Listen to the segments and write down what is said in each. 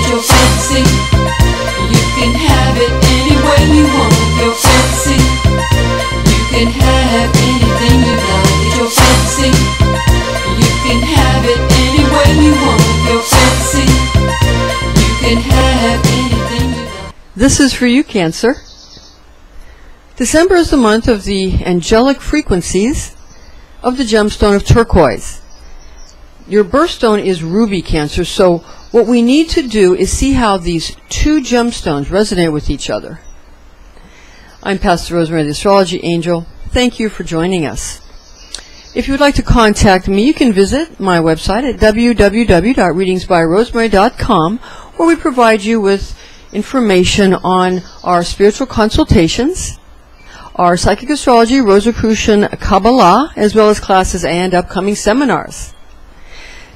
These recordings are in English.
your fancy. You can have it any way you want. Your fancy. You can have anything you like. Your fancy. You can have it any way you want. Your fancy. You can have anything you like. This is for you, Cancer. December is the month of the angelic frequencies of the gemstone of turquoise. Your birthstone is ruby, Cancer, so what we need to do is see how these two gemstones resonate with each other. I'm Pastor Rosemary, the Astrology Angel. Thank you for joining us. If you would like to contact me, you can visit my website at www.readingsbyrosemary.com, where we provide you with information on our spiritual consultations, our Psychic Astrology, Rosicrucian Kabbalah, as well as classes and upcoming seminars.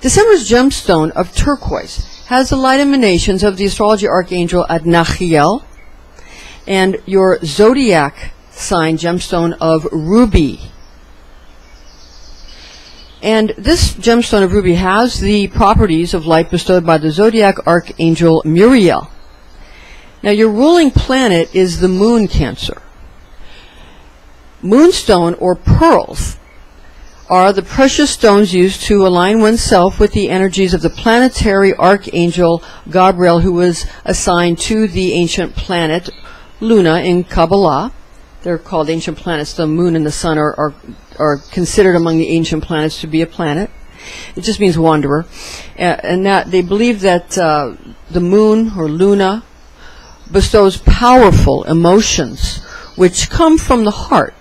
December's gemstone of turquoise has the light emanations of the astrology archangel Adnachiel and your zodiac sign gemstone of ruby. And this gemstone of ruby has the properties of light bestowed by the zodiac archangel Muriel. Now your ruling planet is the moon, Cancer. Moonstone or pearls are the precious stones used to align oneself with the energies of the planetary archangel Gabriel, who was assigned to the ancient planet Luna in Kabbalah. They're called ancient planets. The moon and the sun are considered among the ancient planets to be a planet. It just means wanderer. And that they believe that the moon or Luna bestows powerful emotions which come from the heart.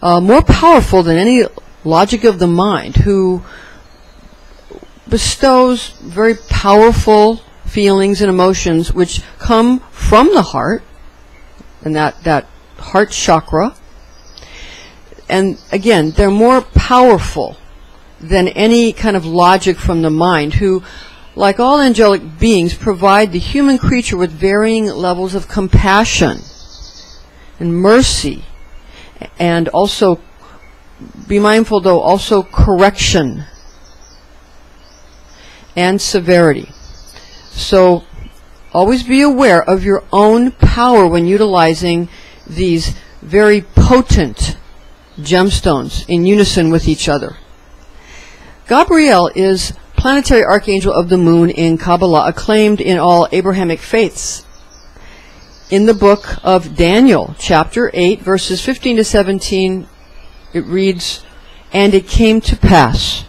More powerful than any logic of the mind, who bestows very powerful feelings and emotions which come from the heart, and that heart chakra. And again, they're more powerful than any kind of logic from the mind, who, like all angelic beings, provide the human creature with varying levels of compassion and mercy. And also, be mindful though, also correction and severity. So, always be aware of your own power when utilizing these very potent gemstones in unison with each other. Gabriel is planetary archangel of the moon in Kabbalah, acclaimed in all Abrahamic faiths. In the book of Daniel, chapter 8, verses 15 to 17, it reads, "And it came to pass,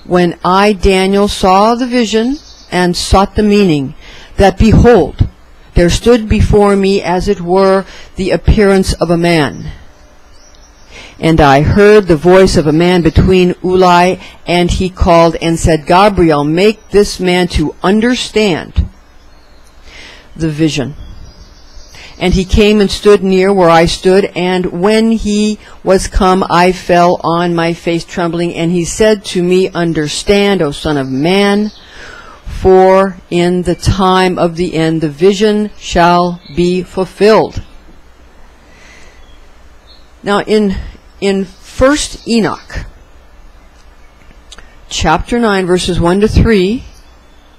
when I, Daniel, saw the vision and sought the meaning, that behold, there stood before me as it were the appearance of a man. And I heard the voice of a man between Ulai, and he called and said, Gabriel, make this man to understand the vision. And he came and stood near where I stood, and when he was come, I fell on my face trembling, and he said to me, Understand, O son of man, for in the time of the end the vision shall be fulfilled." Now in 1st Enoch, chapter 9, verses 1 to 3,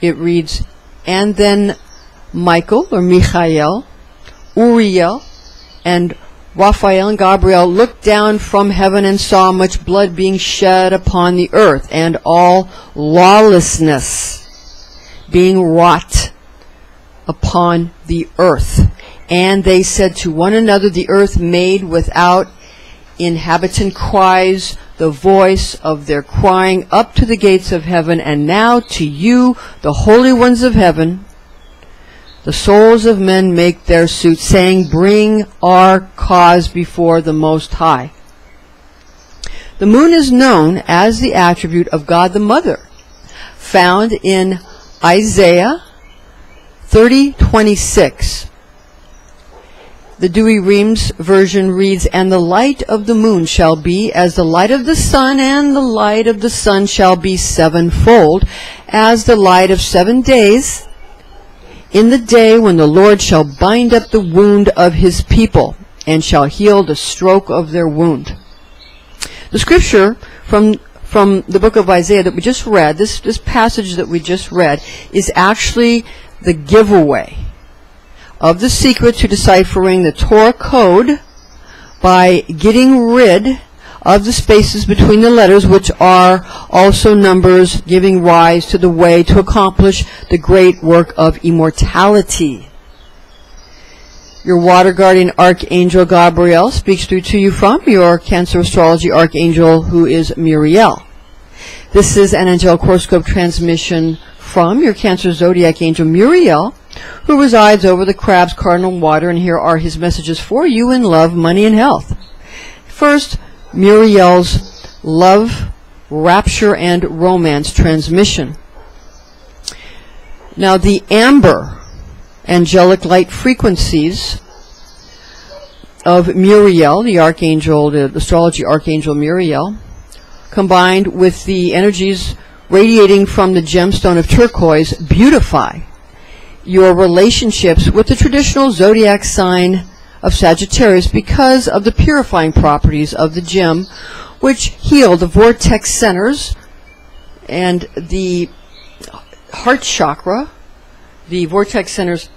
it reads, "And then Michael, or Michael, Uriel, and Raphael and Gabriel looked down from heaven and saw much blood being shed upon the earth, and all lawlessness being wrought upon the earth. And they said to one another, The earth made without inhabitant cries the voice of their crying up to the gates of heaven, and now to you, the holy ones of heaven, the souls of men make their suit, saying, Bring our cause before the Most High." The moon is known as the attribute of God the Mother, found in Isaiah 30:26. The Dewey Reams version reads, "And the light of the moon shall be as the light of the sun, and the light of the sun shall be sevenfold, as the light of 7 days, in the day when the Lord shall bind up the wound of his people, and shall heal the stroke of their wound." The scripture from from the book of Isaiah that we just read, this passage that we just read, is actually the giveaway of the secret to deciphering the Torah code by getting rid of the spaces between the letters, which are also numbers, giving rise to the way to accomplish the great work of immortality. Your water guardian Archangel Gabriel speaks through to you from your Cancer Astrology Archangel, who is Muriel. This is an angelic horoscope transmission from your Cancer Zodiac Angel Muriel, who resides over the Crab's cardinal water, and here are his messages for you in love, money, and health. First, Muriel's love, rapture, and romance transmission. Now, the amber angelic light frequencies of Muriel, the archangel, the astrology archangel Muriel, combined with the energies radiating from the gemstone of turquoise, beautify your relationships with the traditional zodiac sign of Sagittarius because of the purifying properties of the gem, which heal the vortex centers and the heart chakra. The vortex centers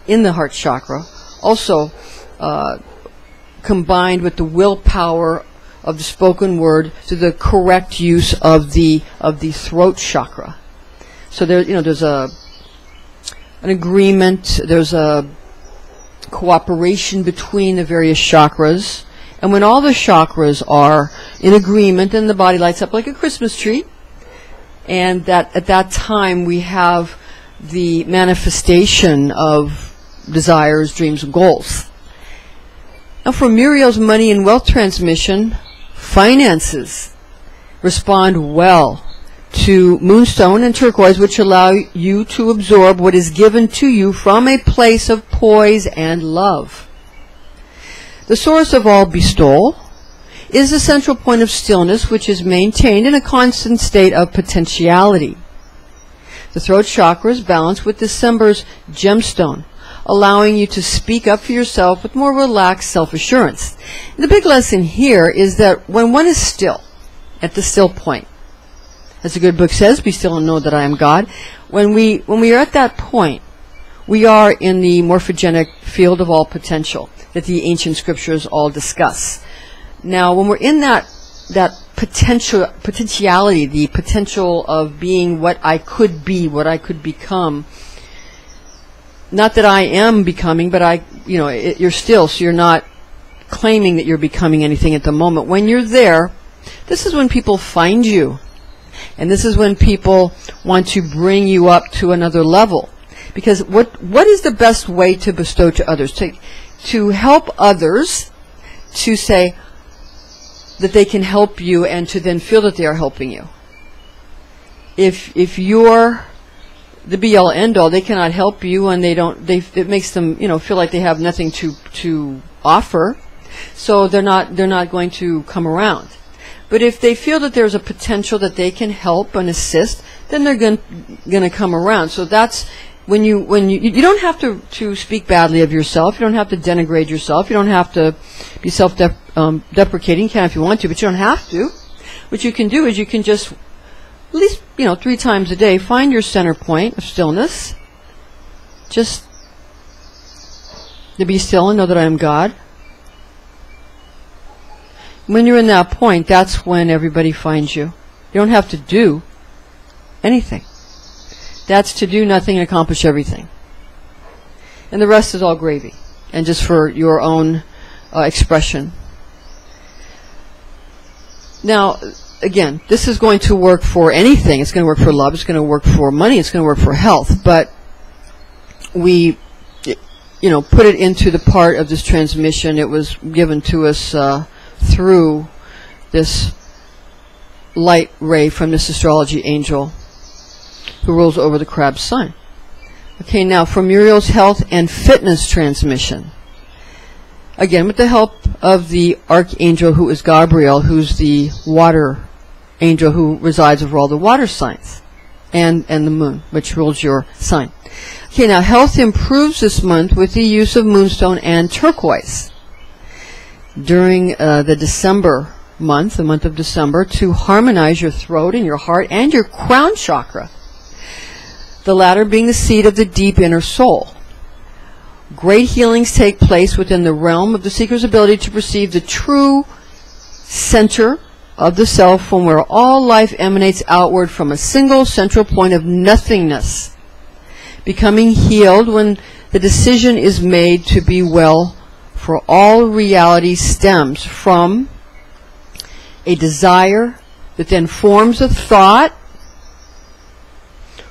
in the heart chakra, also combined with the willpower of the spoken word to the correct use of the throat chakra. So there's an agreement, there's a cooperation between the various chakras, and when all the chakras are in agreement, then the body lights up like a Christmas tree, and that at that time we have the manifestation of desires, dreams, and goals. Now, for Muriel's money and wealth transmission, finances respond well to Moonstone and Turquoise, which allow you to absorb what is given to you from a place of poise and love. The source of all bestowal is the central point of stillness, which is maintained in a constant state of potentiality. The throat chakra is balanced with December's gemstone, allowing you to speak up for yourself with more relaxed self-assurance. The big lesson here is that when one is still, at the still point, as the good book says, be still and know that I am God. When we are at that point, we are in the morphogenic field of all potential that the ancient scriptures all discuss. Now, when we're in that potentiality, the potential of being what I could be, what I could become, not that I am becoming, but you're still, so you're not claiming that you're becoming anything at the moment. When you're there, this is when people find you. And this is when people want to bring you up to another level. Because what is the best way to bestow to others? To help others to say that they can help you and to then feel that they are helping you. If you're the be-all end-all, they cannot help you, and it makes them feel like they have nothing to offer. So they're not going to come around. But if they feel that there's a potential that they can help and assist, then they're going to come around. So that's when you don't have to speak badly of yourself. You don't have to denigrate yourself. You don't have to be self-deprecating. You can if you want to, but you don't have to. What you can do is you can just, at least 3 times a day, find your center point of stillness. Just to be still and know that I am God. When you're in that point, that's when everybody finds you. You don't have to do anything. That's to do nothing and accomplish everything. And the rest is all gravy, and just for your own expression. Now, again, this is going to work for anything. It's going to work for love. It's going to work for money. It's going to work for health. But we, put it into the part of this transmission. It was given to us through this light ray from this astrology angel who rules over the crab sign. Okay, now for Muriel's health and fitness transmission. Again, with the help of the archangel who is Gabriel, who's the water angel who resides over all the water signs, and the moon, which rules your sign. Okay, now health improves this month with the use of moonstone and turquoise. During the December month, the month of December, to harmonize your throat and your heart and your crown chakra, the latter being the seat of the deep inner soul. Great healings take place within the realm of the seeker's ability to perceive the true center of the self, from where all life emanates outward from a single central point of nothingness, becoming healed when the decision is made to be well, for all reality stems from a desire that then forms a thought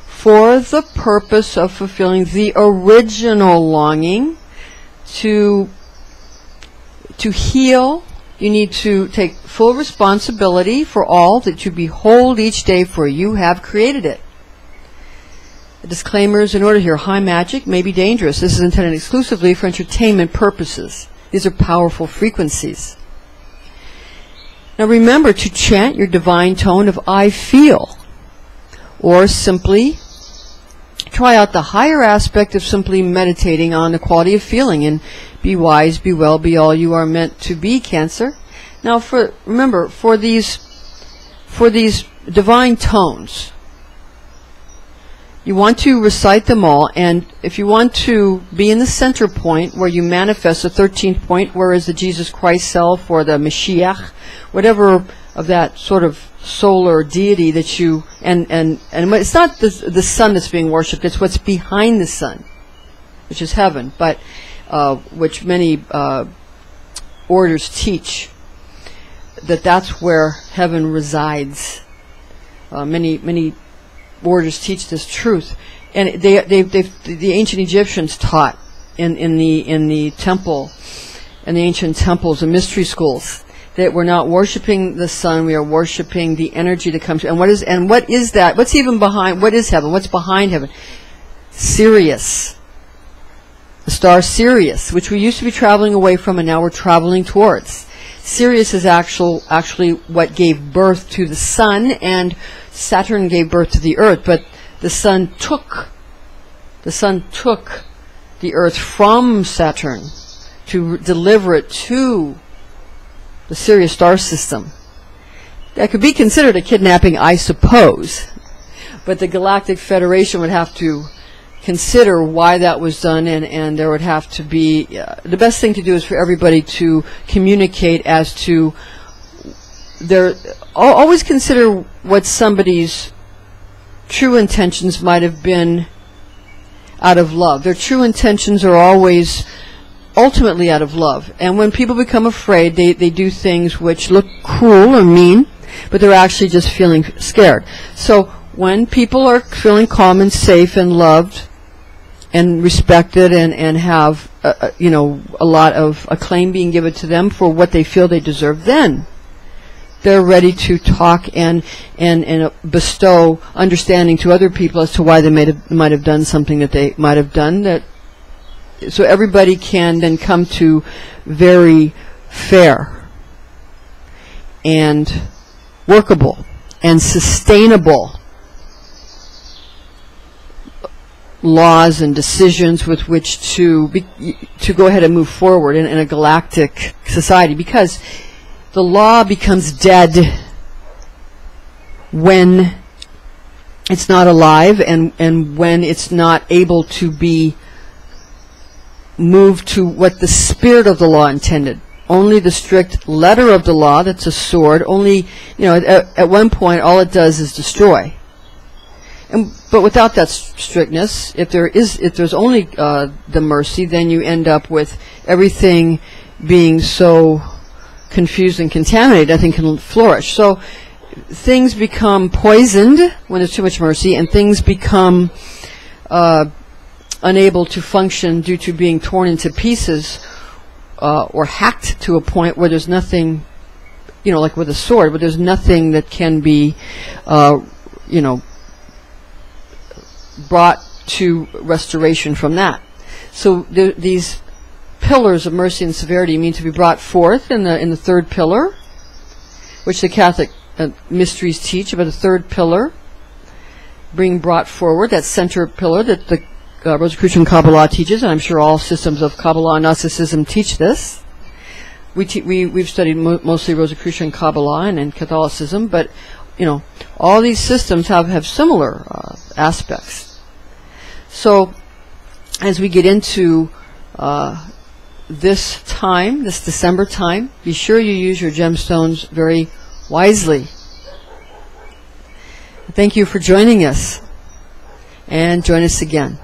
for the purpose of fulfilling the original longing. To heal, you need to take full responsibility for all that you behold each day, for you have created it. The disclaimer is in order here: high magic may be dangerous. This is intended exclusively for entertainment purposes. These are powerful frequencies. Now remember to chant your divine tone of I feel, or simply try out the higher aspect of simply meditating on the quality of feeling, and be wise, be well, be all you are meant to be, Cancer. Now remember, for these divine tones, you want to recite them all, and if you want to be in the center point where you manifest the 13th point, where is the Jesus Christ self or the Mashiach, whatever of that sort of solar deity that you, and it's not the sun that's being worshipped, it's what's behind the sun, which is heaven, but which many orders teach that that's where heaven resides. Many orders teach this truth, and the ancient Egyptians taught in the temple, in the ancient temples and mystery schools, that we're not worshiping the sun, we are worshiping the energy that comes. And what is that? What's even behind? What is heaven? What's behind heaven? Sirius, the star Sirius, which we used to be traveling away from, and now we're traveling towards. Sirius is actually what gave birth to the sun, and Saturn gave birth to the earth, but the sun took the earth from Saturn to deliver it to the Sirius star system. That could be considered a kidnapping, I suppose, but the Galactic Federation would have to consider why that was done, and there would have to be, the best thing to do is for everybody to communicate as to always consider what somebody's true intentions might have been out of love. Their true intentions are always ultimately out of love. And when people become afraid, they do things which look cruel or mean, but they're actually just feeling scared. So when people are feeling calm and safe and loved and respected and have a lot of acclaim being given to them for what they feel they deserve, then they're ready to talk and bestow understanding to other people as to why they might have done something that they might have done, so everybody can then come to very fair and workable and sustainable laws and decisions with which to go ahead and move forward in a galactic society, because the law becomes dead when it's not alive, and when it's not able to be moved to what the spirit of the law intended. Only the strict letter of the law, that's a sword, only, at one point all it does is destroy. But without that strictness, if there's only the mercy, then you end up with everything being so confused and contaminated, nothing can flourish. So things become poisoned when there's too much mercy, and things become unable to function due to being torn into pieces or hacked to a point where there's nothing, like with a sword, but there's nothing that can be, brought to restoration from that. So these pillars of mercy and severity mean to be brought forth in the third pillar, which the Catholic mysteries teach about the third pillar being brought forward, that center pillar that the Rosicrucian Kabbalah teaches, and I'm sure all systems of Kabbalah and Gnosticism teach this. we've studied mostly Rosicrucian Kabbalah and Catholicism, but all these systems have similar aspects. So as we get into this time, this December time, be sure you use your gemstones very wisely. Thank you for joining us, and join us again.